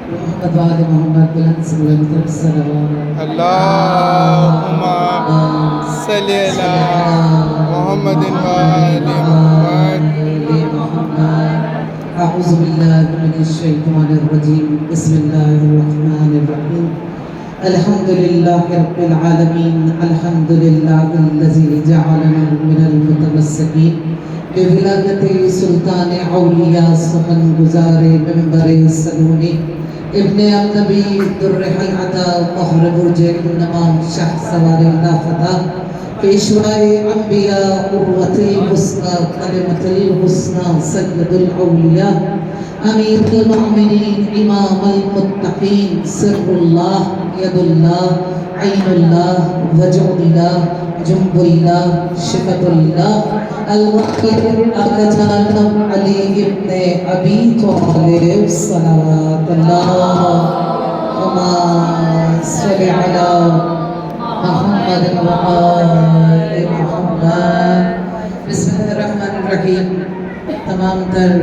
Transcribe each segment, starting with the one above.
محمد وآل محمد بلند سے بلند تر صلوات اللہم صلی علی محمد وآل محمد. أعوذ بالله من الشيطان الرجيم. بسم الله الرحمن الرحيم. الحمد لله رب العالمين. الحمد لله الذي جعلنا من المتمسكين بولایت سلطان اولیاء سخن گزار منبر سلونی ابن النبی در حلعتا مہر برج انما شاہ سوار لافتہ پیشوائے انبیاء قروت الوسطی کلمت الحسنی سید الاولیاء امیر المؤمنین امام المتقین سر اللہ ید اللہ عین اللہ وجع اللہ جنب اللہ شفت اللہ الوقت اقجانم علی ابن ابی طالب صلوات اللہم صلی علی محمد وآل محمد. بسم اللہ الرحمن الرحیم. تمام تر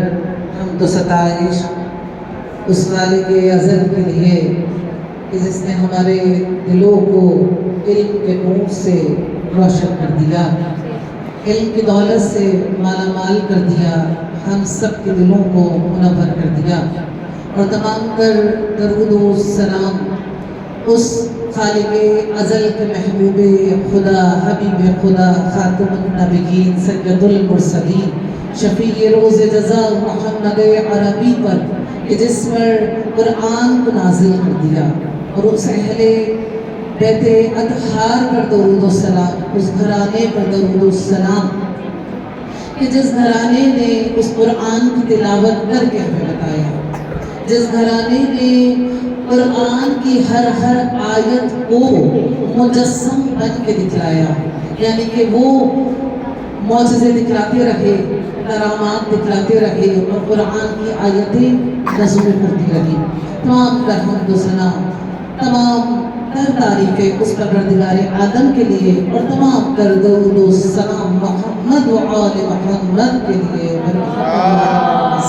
حمد و ستائش اس خالق ازل کے لیے کہ جس نے ہمارے دلوں کو علم کے نور سے روشن کر دیا، علم کی دولت سے مالا مال کر دیا، ہم سب کے دلوں کو منور کر دیا. اور تمام تر درود و سلام اس خالق ازل کے محبوب خدا، حبیب خدا، خاتم النبیین، سید المرسلین، شفیع روز جزا محمد عربی پر کہ جس پر قرآن کو نازل کر دیا، اور اس اہل بیت اطہار پر درود و سلام، اس گھرانے پر درود و سلام کہ جس گھرانے نے اس قرآن کی تلاوت کر کے ہمیں بتایا، جس گھرانے نے قرآن کی ہر آیت کو مجسم بن کے دکھلایا، یعنی کہ وہ معجزے دکھلاتے رہے، کرامات دکھلاتے رہے، اور قرآن کی آیتیں نظم کرتی رہی. تمام کا حمد و ثنا، تمام تر تعریفیں اس پروردگار آدم کے لیے، اور تمام تر درود و سلام محمد و آل محمد کے لیے.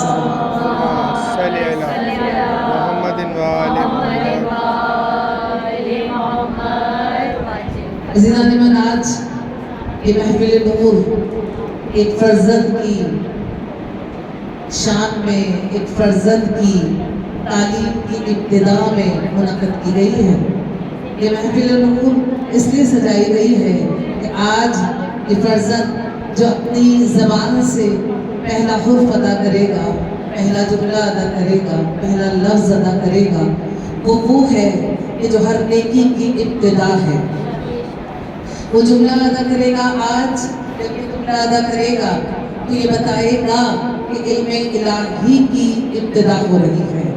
صلی علی محمد وآل محمد. عزیزان من، آج یہ محفل نور ایک فرزند کی شان میں، ایک فرزند کی تعلیم کی ابتدا میں منعقد کی گئی ہے. یہ محفل نور اس لیے سجائی گئی ہے کہ آج یہ فرزند جو اپنی زبان سے پہلا حرف ادا کرے گا، پہلا جملہ ادا کرے گا، پہلا لفظ ادا کرے گا، وہ ہے کہ جو ہر نیکی کی ابتدا ہے. وہ جملہ ادا کرے گا. آج جب یہ جملہ ادا کرے گا تو یہ بتائے گا کہ علم الہی کی ابتدا ہو رہی ہے،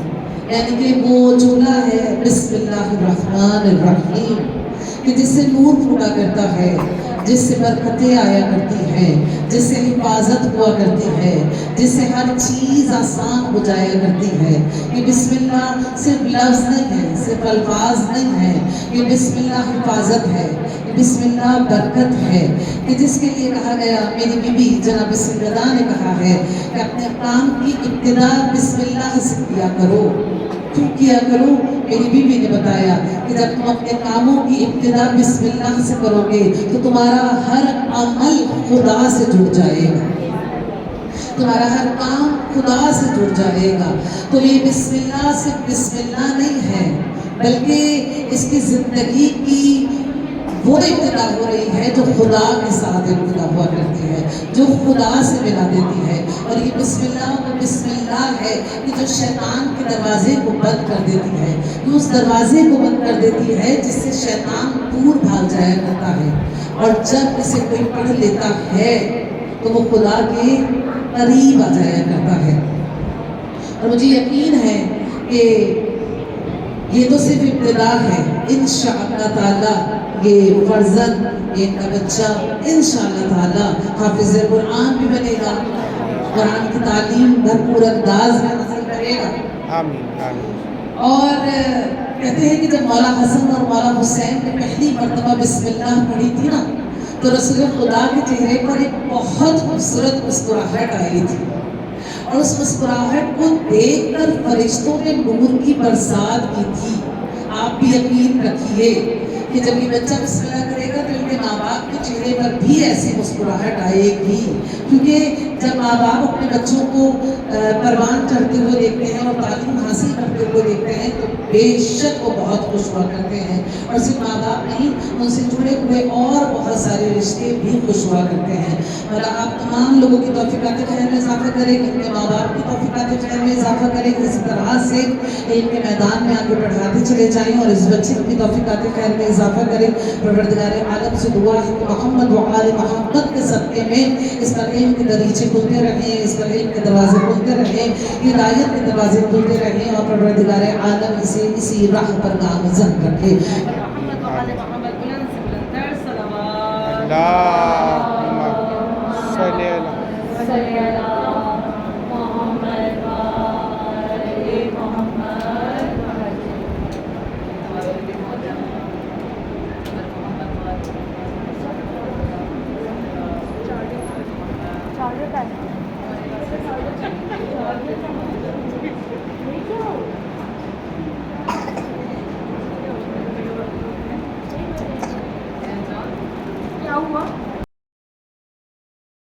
یعنی کہ وہ جملہ ہے بسم اللہ الرحمن الرحیم، کہ جس سے نور پھوٹا کرتا ہے، جس سے برکتیں آیا کرتی ہیں، جس سے حفاظت ہوا کرتی ہے، جس سے ہر چیز آسان ہو جایا کرتی ہے. یہ بسم اللہ صرف لفظ نہیں ہے، صرف الفاظ نہیں ہے، یہ بسم اللہ حفاظت ہے، یہ بسم اللہ برکت ہے، کہ جس کے لیے کہا گیا، میری بیوی جناب سیدہ نے کہا ہے کہ اپنے کام کی ابتدا بسم اللہ سے کیا کرو. کیوں کیا کرو؟ میری بیوی نے بتایا کہ جب تم اپنے کاموں کی ابتدا بسم اللہ سے کرو گے تو تمہارا ہر عمل خدا سے جڑ جائے گا، تمہارا ہر کام خدا سے جڑ جائے گا. تو یہ بسم اللہ صرف بسم اللہ نہیں ہے، بلکہ اس کی زندگی کی وہ ابتدا ہو رہی ہے جو خدا کے ساتھ ابتدا ہوا کرتی ہے، جو خدا سے ملا دیتی ہے. اور یہ بسم اللہ وہ بسم اللہ ہے کہ جو شیطان کے دروازے کو بند کر دیتی ہے، جو اس دروازے کو بند کر دیتی ہے جس سے شیطان دور بھاگ جایا کرتا ہے. اور جب اسے کوئی پڑھ لیتا ہے تو وہ خدا کے قریب آ جایا کرتا ہے. اور مجھے یقین ہے کہ یہ تو صرف ابتدا ہے. انشاءاللہ تعالی یہ فرزند، یہ بچہ انشاءاللہ تعالی حافظ قرآن بھی بنے گا، قرآن کی تعلیم بھرپور انداز میں حاصل کرے گا. آمین آمین. اور کہتے ہیں کہ جب مولا حسن اور مولا حسین نے پہلی مرتبہ بسم اللہ پڑھی تھی نا، تو رسول خدا کے چہرے پر ایک بہت خوبصورت مسکراہٹ آئی تھی. اور اس مسکراہٹ کو دیکھ کر فرشتوں نے نور کی برسات کی تھی۔ آپ بھی یقین رکھیے کہ جب یہ بچہ بسم اللہ کرے گا تو ان کے ماں باپ کے چہرے پر بھی ایسی مسکراہٹ آئے گی، کیونکہ جب ماں باپ اپنے بچوں کو پروان چڑھتے ہوئے دیکھتے ہیں اور تعلیم حاصل کرتے ہوئے دیکھتے ہیں تو بے شک وہ بہت خوش ہوا کرتے ہیں، اور صرف ماں باپ نہیں، ان سے جڑے ہوئے اور بہت سارے رشتے بھی خوش ہوا کرتے ہیں۔ اور آپ تمام لوگوں کی توفیقات خیر میں اضافہ کریں، اپنے ماں باپ کی توفیقات خیر میں اضافہ کریں، اس طرح سے علم کے میدان میں آگے بڑھاتے چلے جائیں، اور اس بچے کی توفیقات خیر میں اضافہ کریں۔ پروردگار عالم سے دعا ہے کہ محمد و آل محمد کے صدقے میں اس پر علم کے دریچے کھلتے رہیں، اس پر علم کے دروازے کھلتے رہیں، ہدایت کے دروازے کھلتے رہیں، اور پروردگار عالم اسے اسی راہ پر گامزن رکھے۔ محمد و آل محمد بلند سے بلندتر صلوات۔ اللہم صلی علی صلی اللہ محمد و آل محمد۔ چارجر